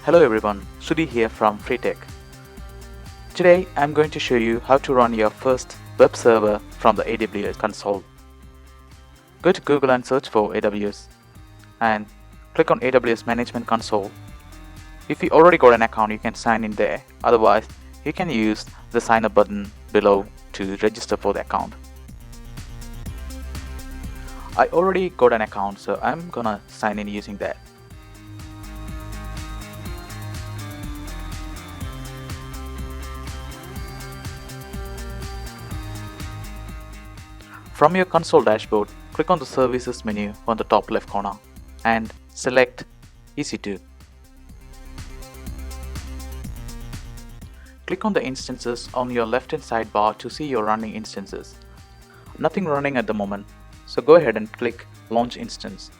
Hello everyone, Sudhi here from FreeTech. Today I'm going to show you how to run your first web server from the AWS console. Go to Google and search for AWS and click on AWS Management Console. If you already got an account, you can sign in there. Otherwise, you can use the sign up button below to register for the account. I already got an account, so I'm gonna sign in using that. From your console dashboard, click on the Services menu on the top left corner and select EC2. Click on the instances on your left-hand sidebar to see your running instances. Nothing running at the moment, so go ahead and click Launch Instance.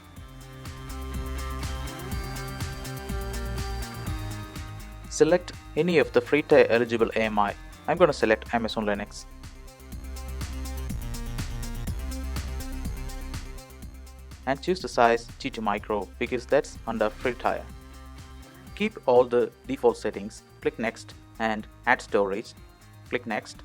Select any of the free tier eligible AMI. I'm going to select Amazon Linux. And choose the size T2 micro because that's under free tier. Keep all the default settings, click Next and add storage, click Next.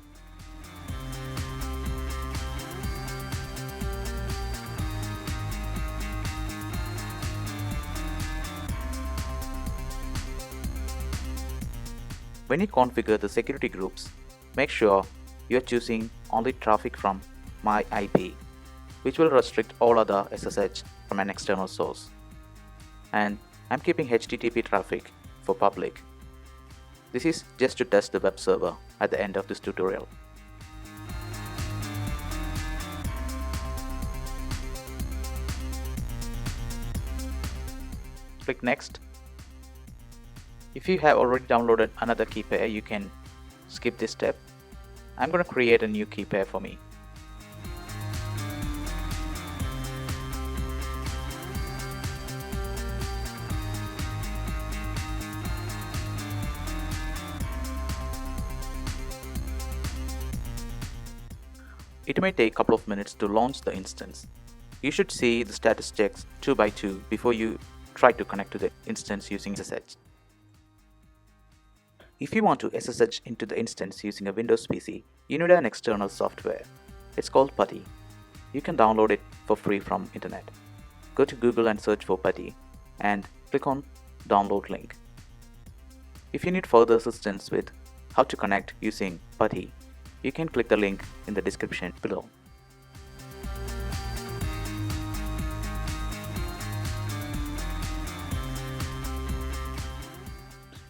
When you configure the security groups, make sure you're choosing only traffic from my IP, which will restrict all other SSH from an external source. And I'm keeping HTTP traffic for public. This is just to test the web server at the end of this tutorial. Click Next. If you have already downloaded another key pair, you can skip this step. I'm going to create a new key pair for me. It may take a couple of minutes to launch the instance. You should see the status checks 2 by 2 before you try to connect to the instance using SSH. If you want to SSH into the instance using a Windows PC, you need an external software. It's called PuTTY. You can download it for free from internet. Go to Google and search for PuTTY and click on download link. If you need further assistance with how to connect using PuTTY, you can click the link in the description below.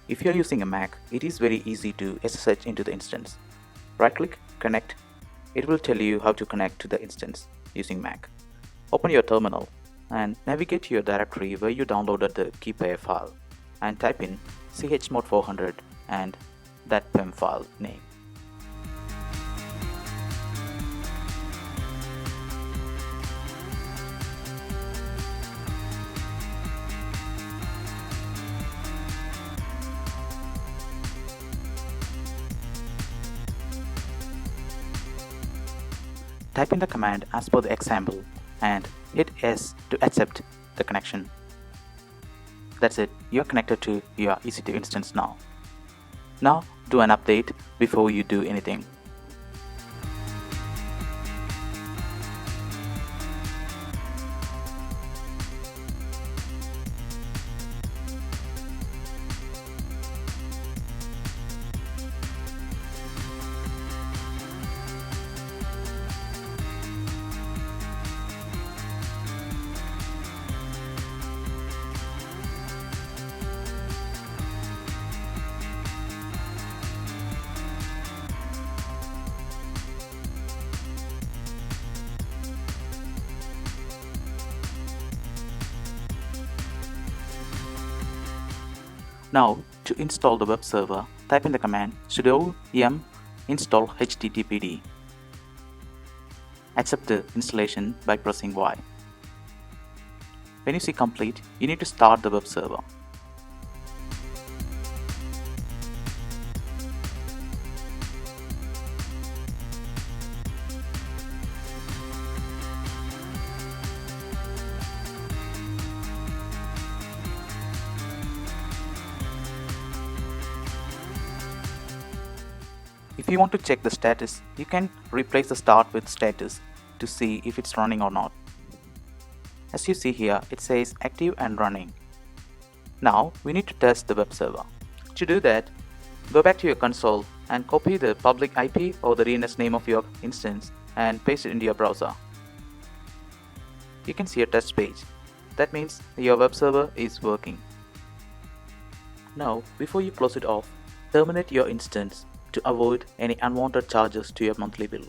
If you are using a Mac, it is very easy to SSH into the instance. Right-click, connect. It will tell you how to connect to the instance using Mac. Open your terminal and navigate to your directory where you downloaded the key pair file and type in chmod 400 and that PEM file name. Type in the command as per the example and hit S to accept the connection. That's it, you're connected to your EC2 instance now. Now do an update before you do anything. Now, to install the web server, type in the command sudo yum install httpd. Accept the installation by pressing Y. When you see complete, you need to start the web server. If you want to check the status, you can replace the start with status to see if it's running or not. As you see here, it says active and running. Now we need to test the web server. To do that, go back to your console and copy the public IP or the DNS name of your instance and paste it into your browser. You can see a test page. That means your web server is working. Now, before you close it off, terminate your instance to avoid any unwanted charges to your monthly bill.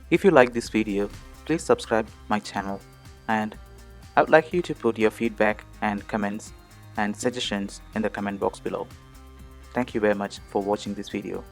If you like this video, please subscribe my channel, and I would like you to put your feedback and comments and suggestions in the comment box below. Thank you very much for watching this video.